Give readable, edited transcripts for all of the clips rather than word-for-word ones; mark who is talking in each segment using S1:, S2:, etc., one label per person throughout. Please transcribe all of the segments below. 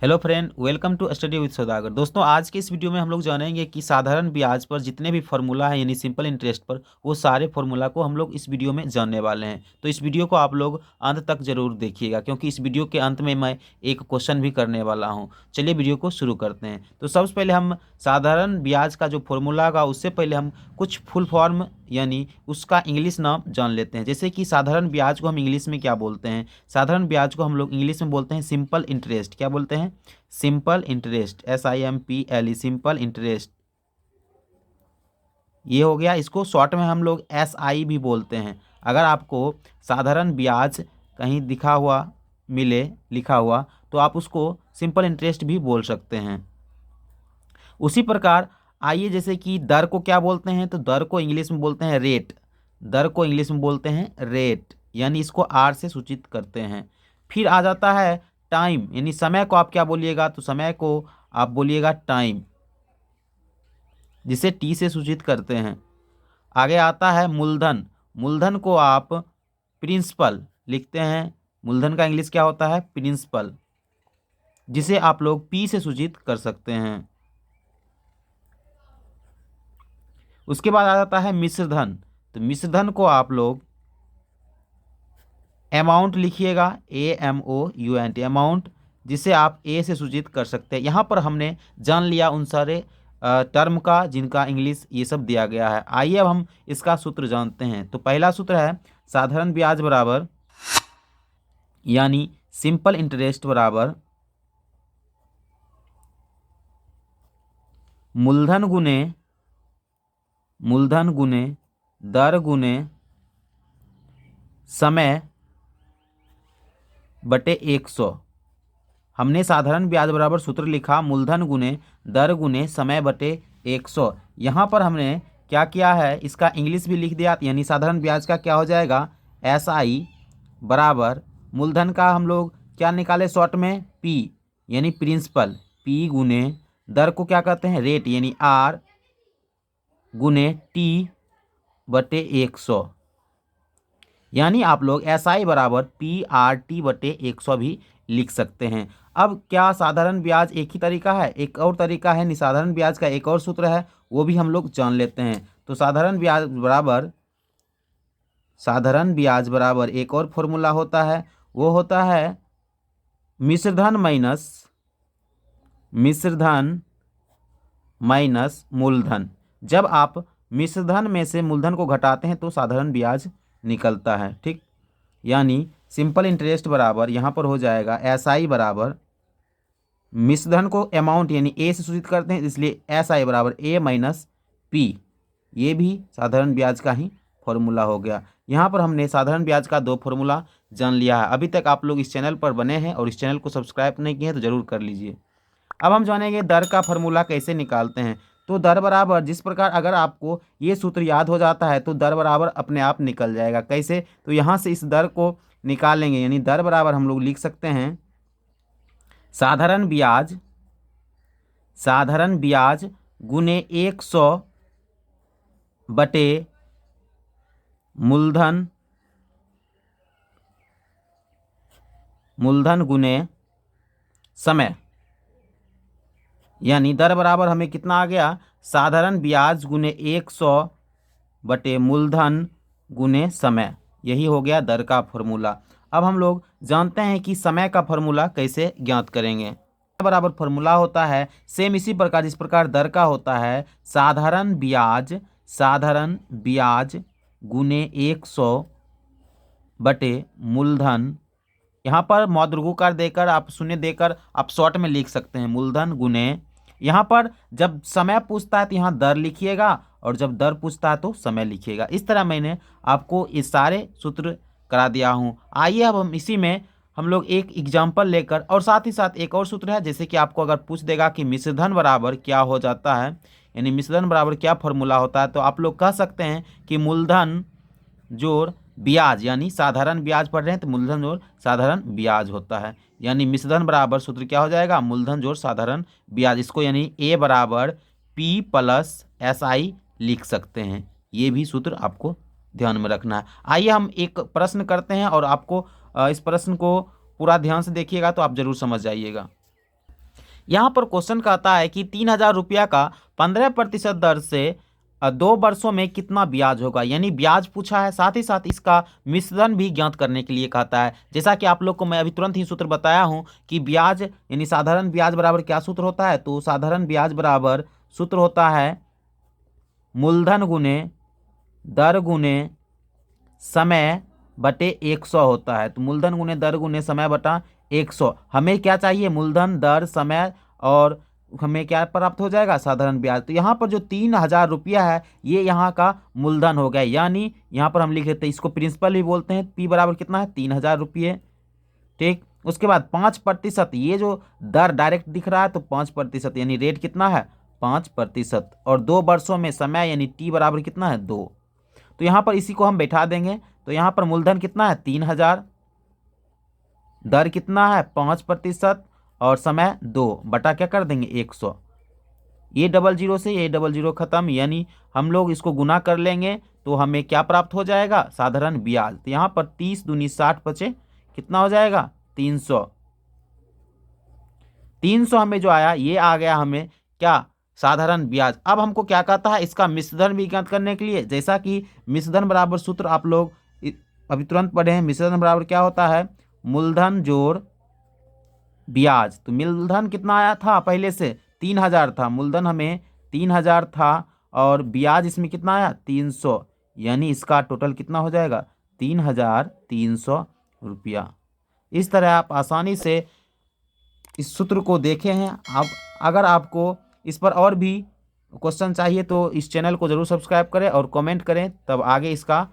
S1: Hello friend, welcome to study with Saudagar. दोस्तों, आज के इस वीडियो में हम लोग जानेंगे कि साधारण ब्याज पर जितने भी फार्मूला है यानी सिंपल इंटरेस्ट पर, वो सारे फार्मूला को हम लोग इस वीडियो में जानने वाले हैं। तो इस वीडियो को आप लोग अंत तक जरूर देखिएगा, क्योंकि इस वीडियो के अंत में मैं एक क्वेश्चन भी करने वाला हूँ। चलिए वीडियो को शुरू करते हैं। तो सबसे पहले हम साधारण ब्याज का जो फार्मूला होगा, उससे पहले हम कुछ फुल फॉर्म यानी उसका इंग्लिश नाम जान लेते हैं। जैसे कि साधारण ब्याज को हम इंग्लिश में क्या बोलते हैं? साधारण ब्याज को हम लोग इंग्लिश में बोलते हैं सिंपल इंटरेस्ट। क्या बोलते हैं? Simple interest, SIMPLE, simple interest. ये हो गया। इसको शॉर्ट में हम लोग SI भी बोलते हैं। अगर आपको साधारण ब्याज कहीं दिखा हुआ मिले लिखा हुआ, तो आप उसको सिंपल इंटरेस्ट भी बोल सकते हैं। उसी प्रकार आइए, जैसे कि दर को क्या बोलते हैं? तो दर को इंग्लिश में बोलते हैं रेट। दर को इंग्लिश में बोलते हैं रेट, यानी इसको आर से सूचित करते हैं। फिर आ जाता है टाइम, यानी समय को आप क्या बोलिएगा? तो समय को आप बोलिएगा टाइम, जिसे टी से सूचित करते हैं। आगे आता है मूलधन। मूलधन को आप प्रिंसिपल लिखते हैं। मूलधन का इंग्लिश क्या होता है? प्रिंसिपल, जिसे आप लोग पी से सूचित कर सकते हैं। उसके बाद आ जाता है मिश्रधन। तो मिश्रधन को आप लोग अमाउंट लिखिएगा, AMOUNT, अमाउंट, जिसे आप ए से सूचित कर सकते हैं। यहाँ पर हमने जान लिया उन सारे टर्म का जिनका इंग्लिश ये सब दिया गया है। आइए अब हम इसका सूत्र जानते हैं। तो पहला सूत्र है साधारण ब्याज बराबर, यानी सिंपल इंटरेस्ट बराबर मूलधन गुने दर गुने समय बटे 100। हमने साधारण ब्याज बराबर सूत्र लिखा मूलधन गुने दर गुने समय बटे 100। यहाँ पर हमने क्या किया है? इसका इंग्लिश भी लिख दिया, यानी साधारण ब्याज का क्या हो जाएगा? SI बराबर मूलधन का हम लोग क्या निकाले शॉर्ट में? P, यानी प्रिंसिपल, P गुने दर को क्या कहते हैं? रेट, यानी R गुने T बटे 100। यानी आप लोग SI बराबर PRT बटे 100 भी लिख सकते हैं। अब क्या साधारण ब्याज एक ही तरीका है? एक और तरीका है। साधारण ब्याज का एक और सूत्र है, वो भी हम लोग जान लेते हैं। तो साधारण ब्याज बराबर एक और फॉर्मूला होता है, वो होता है मिश्रधन माइनस मूलधन। जब आप मिश्रधन में से मूलधन को घटाते हैं तो साधारण ब्याज निकलता है। ठीक, यानी सिंपल इंटरेस्ट बराबर यहाँ पर हो जाएगा SI बराबर, मिश्रधन को अमाउंट यानी ए से सूचित करते हैं, इसलिए SI बराबर A माइनस P। ये भी साधारण ब्याज का ही फॉर्मूला हो गया। यहाँ पर हमने साधारण ब्याज का 2 फॉर्मूला जान लिया है। अभी तक आप लोग इस चैनल पर बने हैं और इस चैनल को सब्सक्राइब नहीं किए हैं तो ज़रूर कर लीजिए। अब हम जानेंगे दर का फॉर्मूला कैसे निकालते हैं। तो दर बराबर, जिस प्रकार अगर आपको ये सूत्र याद हो जाता है तो दर बराबर अपने आप निकल जाएगा। कैसे? तो यहाँ से इस दर को निकालेंगे, यानी दर बराबर हम लोग लिख सकते हैं साधारण ब्याज गुने 100 बटे मूलधन गुने समय, यानी दर बराबर हमें कितना आ गया? साधारण ब्याज गुने 100 बटे मूलधन गुने समय। यही हो गया दर का फॉर्मूला। अब हम लोग जानते हैं कि समय का फॉर्मूला कैसे ज्ञात करेंगे। बराबर फॉर्मूला होता है सेम इसी प्रकार जिस प्रकार दर का होता है, साधारण ब्याज गुने 100 बटे मूलधन। यहाँ पर मौद्रिकूकार देकर आप शून्य देकर आप शॉर्ट में लिख सकते हैं मूलधन गुने, यहाँ पर जब समय पूछता है तो यहाँ दर लिखिएगा और जब दर पूछता है तो समय लिखिएगा। इस तरह मैंने आपको ये सारे सूत्र करा दिया हूँ। आइए अब हम इसी में हम लोग एक एग्जाम्पल लेकर, और साथ ही साथ एक और सूत्र है, जैसे कि आपको अगर पूछ देगा कि मिश्रधन बराबर क्या हो जाता है, यानी मिश्रधन बराबर क्या फॉर्मूला होता है, तो आप लोग कह सकते हैं कि मूलधन जोड़ ब्याज, यानी साधारण ब्याज पढ़ रहे हैं तो मूलधन जोड़ साधारण ब्याज होता है। यानी मिश्रधन बराबर सूत्र क्या हो जाएगा? मूलधन जोड़ साधारण ब्याज। इसको यानी A बराबर P प्लस SI लिख सकते हैं। ये भी सूत्र आपको ध्यान में रखना है। आइए हम एक प्रश्न करते हैं और आपको इस प्रश्न को पूरा ध्यान से देखिएगा तो आप जरूर समझ जाइएगा। यहाँ पर क्वेश्चन कहता है कि 3,000 रुपया का 15% दर से 2 वर्षों में कितना ब्याज होगा, यानी ब्याज पूछा है, साथ ही साथ इसका मिश्रण भी ज्ञात करने के लिए कहता है। जैसा कि आप लोग को मैं अभी तुरंत ही सूत्र बताया हूँ कि ब्याज यानी साधारण ब्याज बराबर क्या सूत्र होता है, तो साधारण ब्याज बराबर सूत्र होता है मूलधन गुने दर गुने समय बटे 100 होता है। तो मूलधन गुने दर गुने समय बटा 100। हमें क्या चाहिए, मूलधन दर समय, और हमें क्या प्राप्त हो जाएगा, साधारण ब्याज। तो यहाँ पर जो 3,000 रुपया है ये यहाँ का मूलधन हो गया, यानी यहाँ पर हम लिख लेते हैं, इसको प्रिंसिपल भी बोलते हैं। पी बराबर कितना है, 3,000 रुपये। ठीक, उसके बाद 5%, ये जो दर डायरेक्ट दिख रहा है तो 5%, यानी रेट कितना है 5%, और 2 वर्षों में समय यानी टी बराबर कितना है 2। तो यहाँ पर इसी को हम बैठा देंगे। तो यहाँ पर मूलधन कितना है 3,000, दर कितना है 5%, और समय 2 बटा क्या कर देंगे 100। ये 00 से ये 00 खत्म, यानी हम लोग इसको गुना कर लेंगे तो हमें क्या प्राप्त हो जाएगा, साधारण ब्याज। तो यहाँ पर 30 दूनी 60 बचे, कितना हो जाएगा 300। 300 हमें जो आया ये आ गया हमें क्या, साधारण ब्याज। अब हमको क्या कहता है, इसका मिश्रण भी ज्ञात करने के लिए, जैसा कि मिश्रण बराबर सूत्र आप लोग अभी तुरंत पढ़े हैं। मिश्रण बराबर क्या होता है, मूलधन जोड़ ब्याज। तो मूलधन कितना आया था पहले से 3,000 था, मूलधन हमें 3,000 था, और ब्याज इसमें कितना आया 300, यानी इसका टोटल कितना हो जाएगा 3,300 रुपया। इस तरह आप आसानी से इस सूत्र को देखे हैं। अब अगर आपको इस पर और भी क्वेश्चन चाहिए तो इस चैनल को ज़रूर सब्सक्राइब करें और कमेंट करें, तब आगे इसका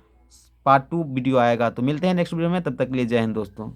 S1: पार्ट 2 वीडियो आएगा। तो मिलते हैं नेक्स्ट वीडियो में, तब तक के लिए जय हिंद दोस्तों।